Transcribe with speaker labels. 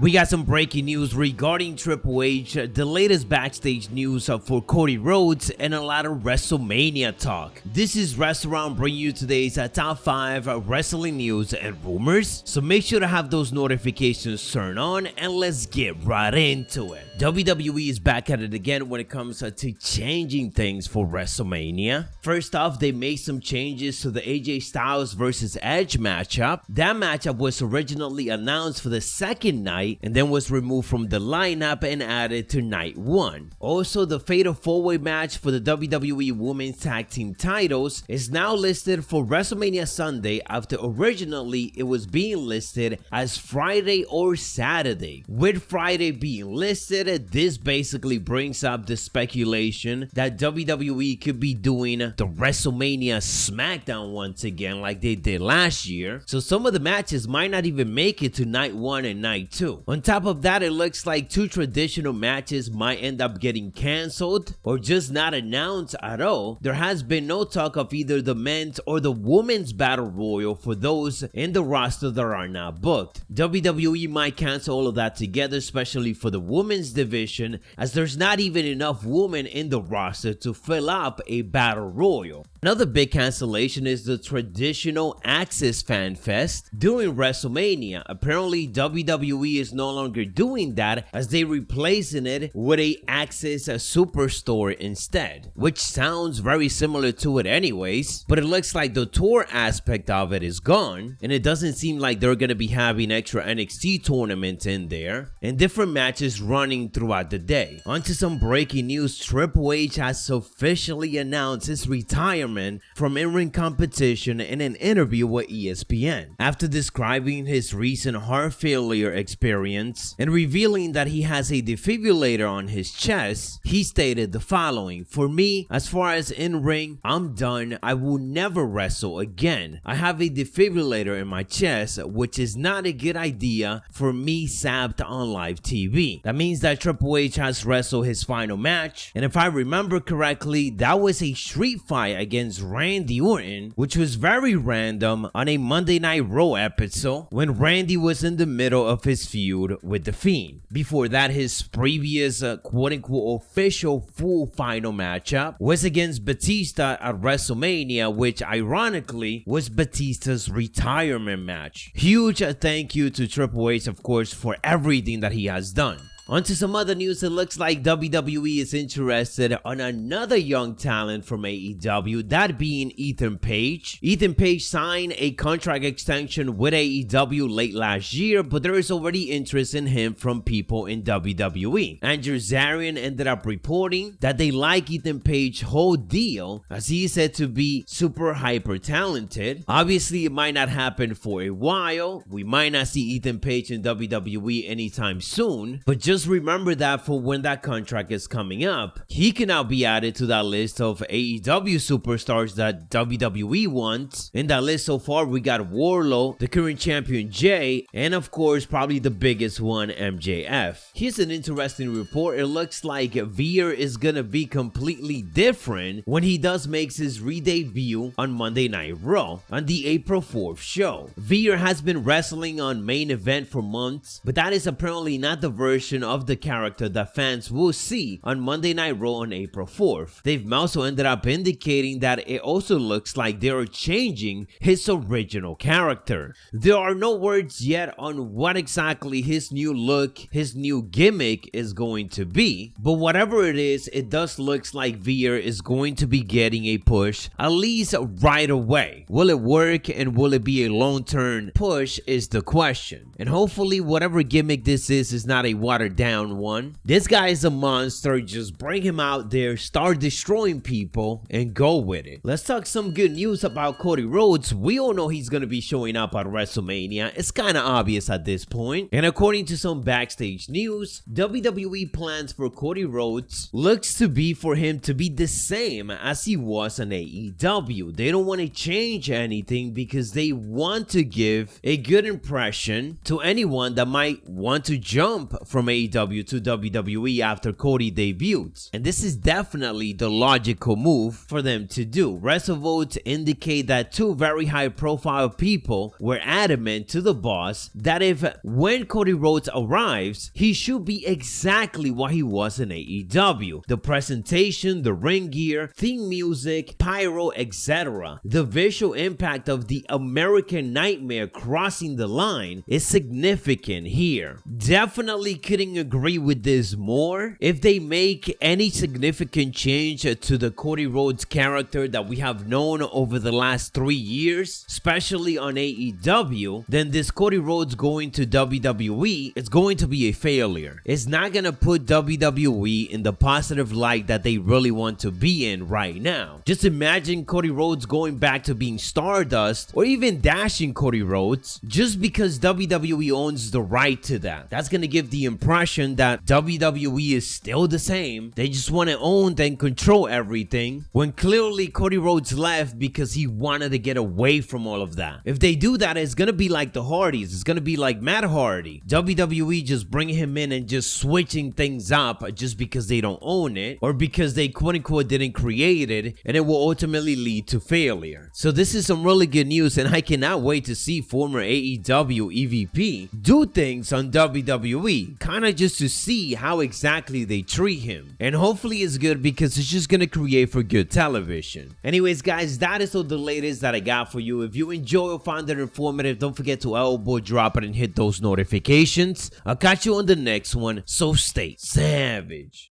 Speaker 1: We got some breaking news regarding Triple H, the latest backstage news for Cody Rhodes, and a lot of WrestleMania talk. This is Restaurant bringing you today's top 5 wrestling news and rumors, so make sure to have those notifications turned on and let's get right into it. WWE is back at it again when it comes to changing things for WrestleMania. First off, they made some changes to the AJ Styles vs Edge matchup. That matchup was originally announced for the second night and then was removed from the lineup and added to night 1. Also, the Fatal 4-Way match for the WWE Women's Tag Team titles is now listed for WrestleMania Sunday after originally it was being listed as Friday or Saturday. With Friday being listed, this basically brings up the speculation that WWE could be doing the WrestleMania SmackDown once again like they did last year, so some of the matches might not even make it to night 1 and night 2. On top of that, it looks like 2 traditional matches might end up getting cancelled or just not announced at all. There has been no talk of either the men's or the women's battle royal for those in the roster that are not booked. WWE might cancel all of that together, especially for the women's division, as there's not even enough women in the roster to fill up a battle royal. Another big cancellation is the traditional Access Fan Fest during WrestleMania. Apparently, WWE is no longer doing that as they replacing it with a Access Superstore instead, which sounds very similar to it anyways, but it looks like the tour aspect of it is gone, and it doesn't seem like they're going to be having extra NXT tournaments in there and different matches running throughout the day. Onto some breaking news, Triple H has officially announced his retirement from in-ring competition in an interview with ESPN. After describing his recent heart failure experience and revealing that he has a defibrillator on his chest, he stated the following: "For me, as far as in-ring, I'm done. I will never wrestle again. I have a defibrillator in my chest, which is not a good idea for me sapped on live TV." That means that Triple H has wrestled his final match, and if I remember correctly, that was a street fight against Randy Orton, which was very random on a Monday Night Raw episode when Randy was in the middle of his feud with The Fiend. Before that, his previous quote-unquote official full final matchup was against Batista at WrestleMania, which ironically was Batista's retirement match. Huge thank you to Triple H, of course, for everything that he has done. Onto some other news, it looks like WWE is interested on another young talent from AEW, that being Ethan Page. Ethan Page signed a contract extension with AEW late last year, but there is already interest in him from people in WWE. Andrew Zarian ended up reporting that they like Ethan Page's whole deal, as he is said to be super hyper talented. Obviously, it might not happen for a while. We might not see Ethan Page in WWE anytime soon, but just remember that for when that contract is coming up, he can now be added to that list of AEW superstars that WWE wants. In that list so far, we got Wardlow, the current champion Jay, and of course, probably the biggest one, MJF. Here's an interesting report. It looks like Veer is gonna be completely different when he does makes his re-debut on Monday Night Raw on the April 4th show. Veer has been wrestling on Main Event for months, but that is apparently not the version of the character that fans will see on Monday Night Raw on April 4th. They've also ended up indicating that it also looks like they are changing his original character. There are no words yet on what exactly his new look, his new gimmick is going to be, but whatever it is, it does look like Veer is going to be getting a push at least right away. Will it work and will it be a long-term push is the question. And hopefully whatever gimmick this is not a watered down one. This guy is a monster. Just bring him out there, start destroying people, and go with it. Let's talk some good news about Cody Rhodes. We all know he's gonna be showing up at WrestleMania. It's kind of obvious at this point. And according to some backstage news, WWE plans for Cody Rhodes looks to be for him to be the same as he was on AEW. They don't want to change anything because they want to give a good impression to anyone that might want to jump from AEW AEW to WWE after Cody debuts. And this is definitely the logical move for them to do. Wrestle votes indicate that two very high profile people were adamant to the boss that if when Cody Rhodes arrives, he should be exactly what he was in AEW. The presentation, the ring gear, theme music, pyro, etc. The visual impact of the American Nightmare crossing the line is significant here. Definitely couldn't agree with this more. If they make any significant change to the Cody Rhodes character that we have known over the last 3 years, especially on AEW, then this Cody Rhodes going to WWE is going to be a failure. It's not gonna put WWE in the positive light that they really want to be in right now. Just imagine Cody Rhodes going back to being Stardust or even dashing Cody Rhodes just because WWE owns the right to that. That's gonna give the impression that WWE is still the same. They just want to own and control everything, when clearly Cody Rhodes left because he wanted to get away from all of that. If they do that, it's gonna be like the Hardys. It's gonna be like Matt Hardy. WWE just bringing him in and just switching things up just because they don't own it or because they quote unquote didn't create it, and it will ultimately lead to failure. So this is some really good news, and I cannot wait to see former AEW EVP do things on WWE, kind of just to see how exactly they treat him. And hopefully it's good because it's just gonna create for good television. Anyways guys, that is all the latest that I got for you. If you enjoy or find it informative, don't forget to elbow drop it and hit those notifications. I'll catch you on the next one, so stay savage.